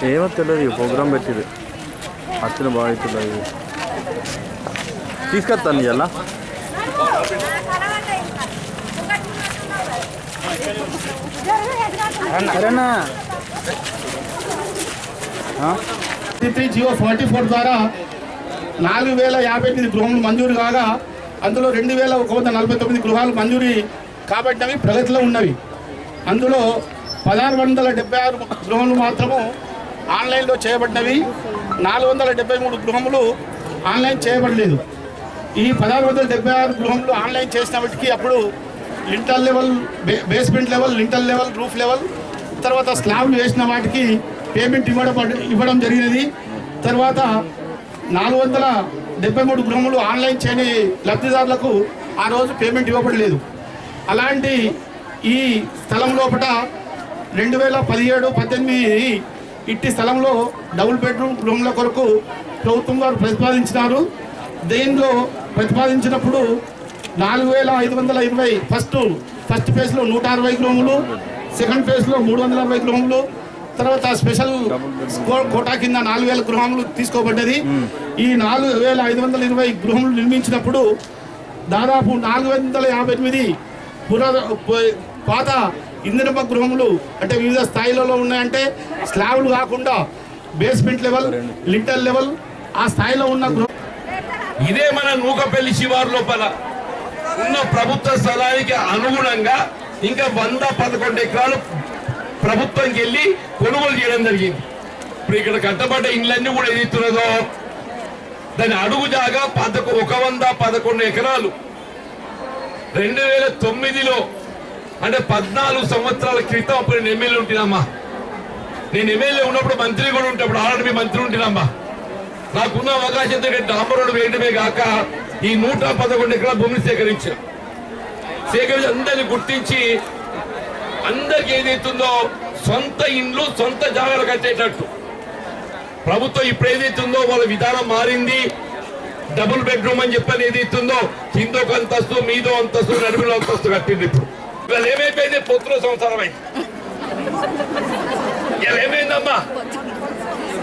ఏమో తెలియదు ప్రోగ్రామ్ పెట్టింది వచ్చిన బాగుతుంది తీసుకొస్తాను ఇలా జియో 44 ద్వారా 4058 గృహములు మంజూరు కాగా అందులో 2149 గృహాలు మంజూరీ కాబట్టినవి ప్రగతిలో ఉన్నవి. అందులో 1676 గృహములు మాత్రము ఆన్లైన్లో చేయబడినవి, 473 గృహములు ఆన్లైన్ చేయబడలేదు. ఈ 1676 గృహములు ఆన్లైన్ చేసిన వాటికి అప్పుడు lintel level, basement level, lintel level, roof level, తర్వాత స్లాబ్లు వేసిన వాటికి పేమెంట్ ఇవ్వడం జరిగినది. తర్వాత 473 గృహములు ఆన్లైన్ చేయని లబ్ధిదారులకు ఆ రోజు పేమెంట్ ఇవ్వబడలేదు. అలాంటి ఈ స్థలం లోపల 2017-18 ఇట్టి స్థలంలో డబుల్ బెడ్రూమ్ గృహముల కొరకు ప్రభుత్వం వారు ప్రతిపాదించినారు. దీనిలో ప్రతిపాదించినప్పుడు 4520 ఫస్ట్ ఫేజ్లో 160 గృహములు, సెకండ్ ఫేజ్లో 360 గృహములు, తర్వాత స్పెషల్ కోటా కింద 4000 గృహములు తీసుకోబడ్డది. ఈ 4520 గృహములు నిర్మించినప్పుడు దాదాపు 458 పాత ఇందిరమ్మ గృహములు అంటే వివిధ స్థాయిలలో ఉన్నాయంటే స్లాబ్లు కాకుండా బేస్మెంట్ లెవెల్, లింటల్ లెవెల్ ఆ స్థాయిలో ఉన్న గృహం. ఇదే మన నూకపల్లి శివారు లోపల ఉన్న ప్రభుత్వ స్థలానికి అనుగుణంగా ఇంకా 111 ఎకరాలు ప్రభుత్వంకి వెళ్ళి కొనుగోలు చేయడం జరిగింది. ఇప్పుడు ఇక్కడ కట్టబడ్డ ఇండ్లన్నీ కూడా ఏదైతున్నదో దాని అడుగు జాగా 111 ఎకరాలు 2009లో అంటే 14 సంవత్సరాల క్రితం అప్పుడు నేను ఎమ్మెల్యే ఉంటున్నామ్మా. నేను ఎమ్మెల్యే ఉన్నప్పుడు మంత్రి కూడా ఉంటప్పుడు ఆర్డీ మంత్రి ఉంటున్నామ్మా. నాకున్న అవకాశంతో డాంబర్ రోడ్డు వేయడమే కాక ఈ 111 ఎకరాల భూమిని సేకరించి అందరిని గుర్తించి అందరికి ఏదైతుందో సొంత ఇండ్లు, సొంత జాగాలు కట్టేటట్టు ప్రభుత్వం ఇప్పుడు ఏదైతుందో వాళ్ళ విధానం మారింది. డబుల్ బెడ్రూమ్ అని చెప్పని ఏదైతుందో కింద ఒక అంతస్తు, మీదో అంతస్తు, నడుములో అంతస్తు కట్టింది. ఇప్పుడు ఇవాళ ఏమైపోయింది? పొత్తుల సంవత్సరం అయింది. ఇలా ఏమైందమ్మా?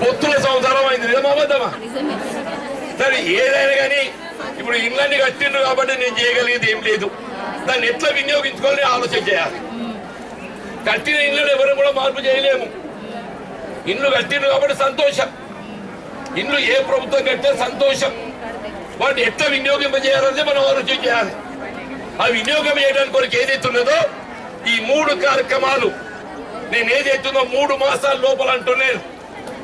పొత్తుల సంవత్సరం అయింది. నిజమాబద్దమ్మా? సరే ఏదైనా కానీ ఇప్పుడు ఇళ్ళని కట్టిండ్రు కాబట్టి నేను చేయగలిగేది ఏం లేదు. దాన్ని ఎట్లా వినియోగించుకోవాలని ఆలోచన చేయాలి. కట్టిన ఇళ్ళని ఎవరు కూడా మార్పు చేయలేము. ఇల్లు కట్టిండ్రు కాబట్టి సంతోషం. ఇల్లు ఏ ప్రభుత్వం కట్టే సంతోషం. వాటిని ఎట్లా వినియోగింపజేయాలంటే మనం ఆలోచన చేయాలి. ఆ వినియోగం చేయడానికి కొరకు ఏదైతున్నదో ఈ 3 కార్యక్రమాలు నేను ఏదైతుందో 3 మాసాల లోపల అంటున్నాను.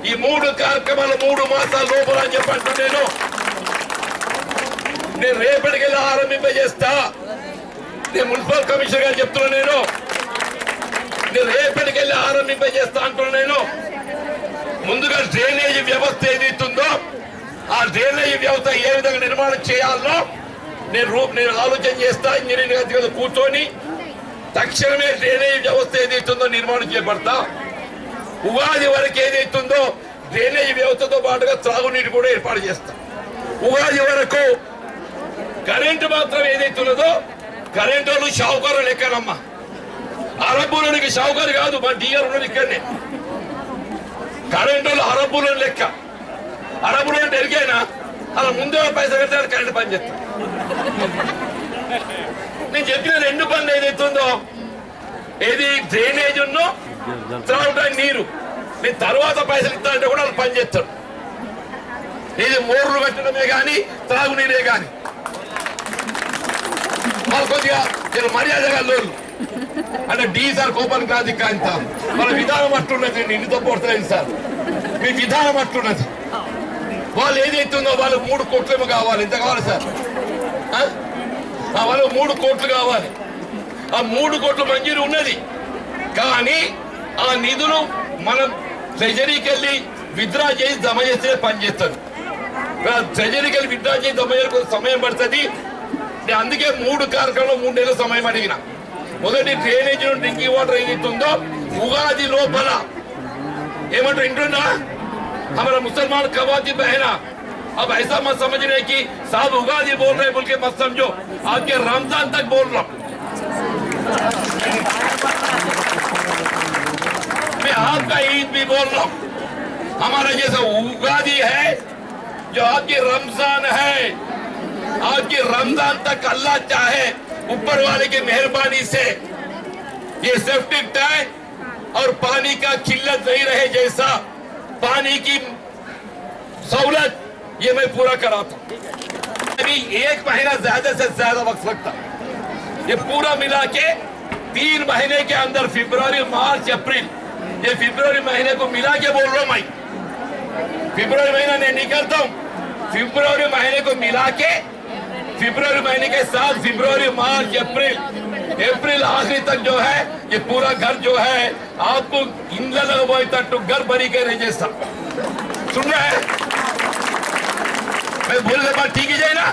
ఈ 3 కార్యక్రమాలు 3 మాసాల లోపల అని చెప్పి అంటున్నాను. నేను రేపటికెళ్ళి ఆరంభింపజేస్తా. నేను మున్సిపల్ కమిషనర్ గారు చెప్తున్నా. నేను రేపటికెళ్ళి ఆరంభింపజేస్తా అంటున్నాను. ముందుగా డ్రైనేజీ వ్యవస్థ ఏదైతుందో ఆ డ్రైనేజీ వ్యవస్థ ఏ విధంగా నిర్మాణం చేయాలో నేను ఆలోచన చేస్తా. ఇంజనీరింగ్ అధికారులు కూర్చొని తక్షణమే డ్రైనేజీ వ్యవస్థ ఏదైతుందో నిర్మాణం చేపడతా. ఉగాది వరకు ఏదైతుందో డ్రైనేజీ వ్యవస్థతో పాటుగా త్రాగునీటి కూడా ఏర్పాటు చేస్తా. ఉగాది వరకు కరెంటు మాత్రం ఏదైతున్నదో కరెంటు వాళ్ళు షావుకారు లెక్కనమ్మా. అరబ్బులోనికి షావుకారు కాదు, మా డిఆర్ ఉన్నది ఇక్కడనే. కరెంటు వాళ్ళు అరబ్బులో లెక్క. అరబ్బులు అంటే ఎరికైనా అలా ముందే పైసలు కట్టాలి, కరెంటు పని చేస్తా. నేను చెప్పిన 2 పనులు ఏదైతుందో ఏది డ్రైనేజ్ ఉన్నో త్రాగడానికి నీరు నేను తర్వాత పైసలు ఇస్తా అంటే కూడా వాళ్ళు పని చేస్తాడు. ఇది మోర్లు కట్టడమే కానీ త్రాగునీరే కానీ వాళ్ళు కొద్దిగా మర్యాదగా లోళ్ళు అంటే డి సార్ కోపం కాదు కాంత వాళ్ళ విధానం అట్లున్నది. ఇంటితో పోడతలేదు సార్, మీ విధానం అట్లున్నది. వాళ్ళు ఏదైతుందో వాళ్ళు 3 కోట్లేమో కావాలి. ఎంత కావాలి సార్? వాళ్ళు 3 కోట్లు కావాలి. ఆ 3 కోట్లు మంజూరు ఉన్నది. కానీ ఆ నిధులు మనం ట్రెజరీకి వెళ్ళి విత్డ్రా చేసి జమ చేస్తే పనిచేస్తారు. ట్రెజరీకి వెళ్ళి విత్డ్రా చేసి జమ చేసే సమయం పడుతుంది. అందుకే 3 కార్యక్రమంలో 3 నెలల సమయం అడిగిన. మొదటి డ్రైనేజ్ డ్రింకింగ్ వాటర్ ఏదైతుందో उगादी लोपला इंटुना हमारा मुसलमान खवाती बहना अब ऐसा मत समझने कि साहब उगादी बोल रहे बोल के मत समझो, आपके रमजान तक बोल रहा हूं मैं, आपका ईद भी बोल रहा हूं। हमारा जैसा उगादी है जो आपकी रमजान है, आपकी रमजान तक अल्लाह चाहे ऊपर वाले की मेहरबानी से ये सेफ्टी टैंक और पानी का किल्लत नहीं रहे, जैसा पानी की सहूलत ये मैं पूरा कराता हूं। अभी 1 महीना ज्यादा से ज्यादा वक्त लगता, ये पूरा मिला के 3 महीने के अंदर फरवरी मार्च अप्रैल, ये फरवरी महीने को मिला के बोल रहा हूं मैं, फरवरी महीना नहीं निकलता हूं, फरवरी महीने को मिला के फरवरी महीने के साथ फरवरी मार्च अप्रैल आखिरी तक जो है ये पूरा घर जो है आपको इंद्र तक घर बनी के रहे जैसा सुन रहा है। मैं बोल रहा बात ठीक ही जाए ना।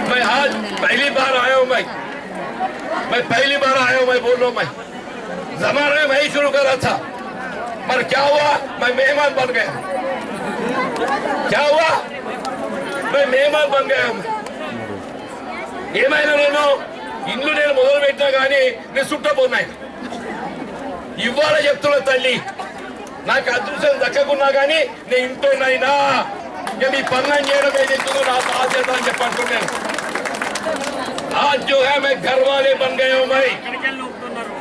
मैं आज पहली बार आया हूं, मैं पहली बार आया हूं, मैं बोल रहा हूं मैं जमाने में मैं ही शुरू कर रहा था, पर क्या हुआ मैं मेहमान बन गया। क्या हुआ मैं मेहमान बन गया हूं। ఏమైనా నేను ఇల్లు నేను మొదలు పెట్టినా కానీ నేను చుట్టపోన్నాయి, ఇవాళ చెప్తున్నా తల్లి నాకు అదృష్టం దక్కకున్నా కానీ నేను ఇంట్లోనైనా మీ పనులను చేయడం ఏదైతుందో నా బాధ్యత అని చెప్పంటున్నాను। आज जो है मैं घर वाले बन गए हूं मैं,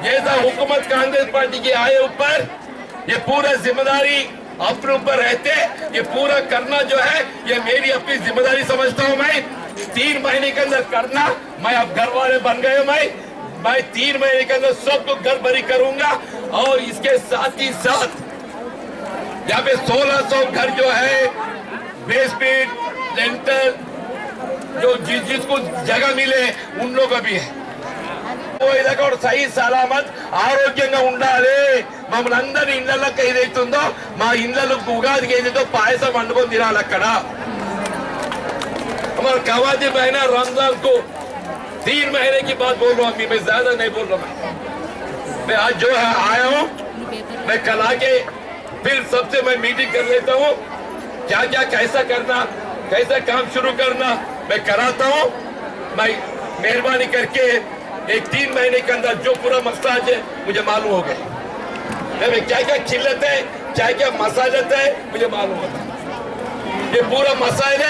जैसा हुकूमत कांग्रेस पार्टी की आए ऊपर ये पूरा जिम्मेदारी अपने ऊपर रहते, ये पूरा करना जो है ये मेरी अपनी जिम्मेदारी समझता हूं मैं। 3 महीने के अंदर करना, मैं अब घर वाले बन गए मैं 3 महीने के अंदर सबको घर भरी करूंगा। और इसके साथ ही साथ यहाँ पे 1600 घर जो है बेसमेंट लेंटर जो जिसको जगह मिले उन लोग का भी है, वो इधर सही सलामत ఆరోగ్యంగా ఉండాలి। మమ్మల్ని అందరి ఇళ్ళకి ఏదైతుందో మా ఇళ్ళకు ఉగాదికి ఏదైతే పాయసం వండుకొని తినాలి అక్కడ। हमारा कवाती बहना रमजान को 3 महीने की बात बोल रहा हूँ, मैं ज्यादा नहीं बोल रहा मैं आज जो है आया हूँ, मैं कल आके फिर सबसे मैं मीटिंग कर लेता हूँ, क्या क्या कैसा करना, कैसा काम शुरू करना मैं कराता हूँ। मैं मेहरबानी करके एक 3 महीने के अंदर जो पूरा मसला है मुझे मालूम हो गया, मैं क्या क्या खिल्लत है क्या क्या मसालत है मुझे मालूम होता। ये पूरा मसाइल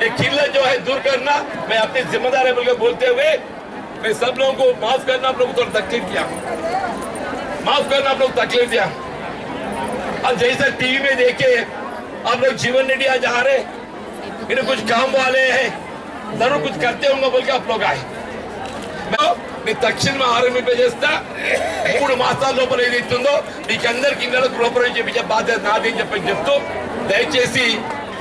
ये किल्लत जो है दूर करना मैं अपनी जिम्मेदारी बोलकर बोलते हुए मैं सब लोगों को माफ करना, आप लोगों को थोड़ा तकलीफ दिया, माफ करना आप लोग तकलीफ दिया। अब जैसा टीवी में देखे आप लोग जीवन रेड्डी आज आ रहे, इन्हें कुछ काम वाले हैं जरूर कुछ करते होंगे बोल के आप लोग आए। मैं తక్షణమే ఆరంభింప చేస్తా। 3 మాసాల లోపల ఏదైతుందో మీకు అందరికి ఇళ్ళకు గృహప్రవేశం చేయించే బాధ్యత నాది అని చెప్తూ దయచేసి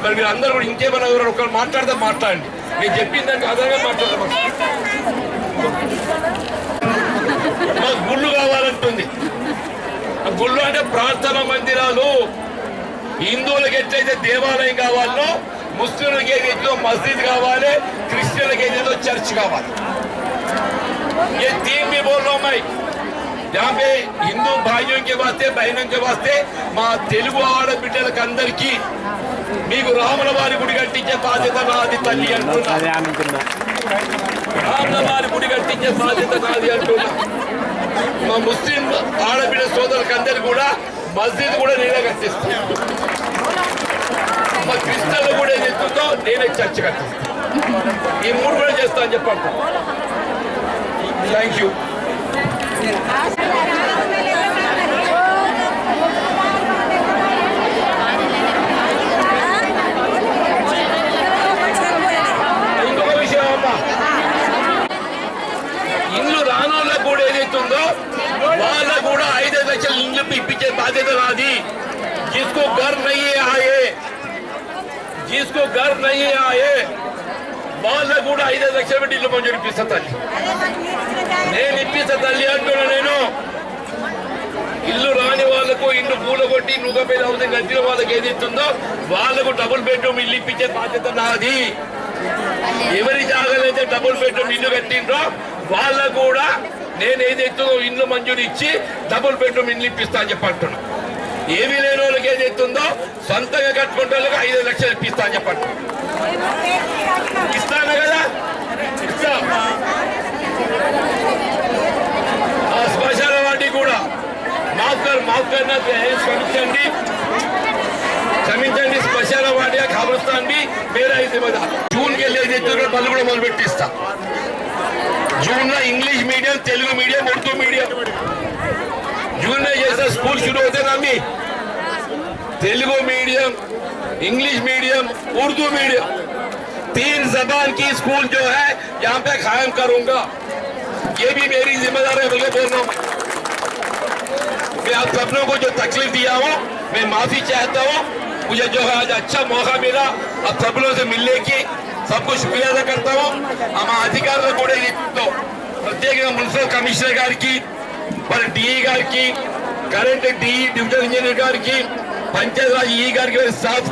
మరి మీరు అందరూ కూడా ఇంకేమైనా ఒకరు మాట్లాడితే మాట్లాడండి, నేను చెప్పిన దానికి ఆధారంగా మాట్లాడదాం। మాకు గుళ్ళు కావాలంటుంది, గుళ్ళు అంటే ప్రార్థనా మందిరాలు, హిందువులకు ఎట్లయితే దేవాలయం కావాలో ముస్లింలకు ఏదైతే మస్జిద్ కావాలి, క్రిస్టియన్లకు ఏదైతే చర్చ్ కావాలి। ये 3 भी बोल रहा हूं मैं, जहाँ पे हिंदू भाइयों के वास्ते बहनों के वास्ते మా తెలుగు ఆడబిడ్డలకు అందరికీ మీకు రాముల వారి గుడి కట్టించే బాధ్యత నాది తల్లి అంటున్నా, రాముల వారి గుడి కట్టించే బాధ్యత నాది అంటున్నా। మా ముస్లిం ఆడబిడ్డ సోదరులకు అందరికీ కూడా మస్జిద్ కూడా నేనే కట్టిస్తాను, మా క్రిస్టియన్లు కూడా ఏది ఎత్తుందో నేనే చర్చ్ కట్టిస్తాను। ఈ 3 కూడా చేస్తా అని చెప్పండి। Thank you. ఇంకొక విషయం అమ్మా, ఇల్లు రానోళ్ళకు కూడా ఏదైతుందో వాళ్ళకు కూడా 5 లక్షల ఇల్లు ఇప్పించే బాధ్యత నాది। जिसको घर नहीं आए వాళ్ళకు కూడా 5 లక్షల పెట్టి ఇల్లు మంజూరు ఇప్పిస్తా తల్లి, నేను ఇప్పిస్తా తల్లి అంటున్నా। నేను ఇల్లు రాని వాళ్ళకు ఇల్లు కూలగొట్టి నుగపేద హౌసింగ్ కట్టిన వాళ్ళకి ఏదైతుందో వాళ్ళకు డబుల్ బెడ్రూమ్ ఇల్లు ఇప్పించే బాధ్యత నాది। ఎవరి జాగాలైతే డబుల్ బెడ్రూమ్ ఇల్లు కట్టిండ్రో వాళ్ళకు కూడా నేను ఏదైతుందో ఇండ్లు మంజూరు ఇచ్చి డబుల్ బెడ్రూమ్ ఇండ్లు ఇప్పిస్తా అని చెప్పి అంటున్నా. ఏమీ లేని వాళ్ళకి ఏదైతుందో సొంతంగా కట్టుకుంటే వాళ్ళకి 5 లక్షలు ఇప్పిస్తా అని చెప్పండి. ఇస్తాను కదా, ఇస్తా. ఆ శ్మశాన వాటి కూడా మాఫ్ క్షమించండి. శ్మశాన వాటి ఖబర్స్థాన్ भी मेरा ही जिम्मेदार. जून के लिए పనులు కూడా మొదలు పెట్టిస్తా. जून में English medium, Telugu medium, Urdu medium. जून में जैसा स्कूल शुरू होते ना मी Telugu medium, English medium, Urdu medium 3 जबान की स्कूल जो है यहाँ पे कायम करूंगा. ये भी मेरी जिम्मेदारी है बोल के बोल रहा हूँ. मैं आप सब लोगों को जो तकलीफ दिया हूँ मैं माफी चाहता हूँ. मुझे जो है आज अच्छा मौका मिला अब सब लोगों से मिलने की, सबको शुक्रिया अदा करता हूँ. हम अधिकारुలు కూడా ప్రత్యేకంగా మున్సిపల్ కమిషనర్ గారికి, మరి డిఈ గారికి, కరెంట్ డిఈ డివిజనల్ ఇంజనీర్ గారికి, పంచాయతీరాజ్ ఈ గారికి, స్టాఫ్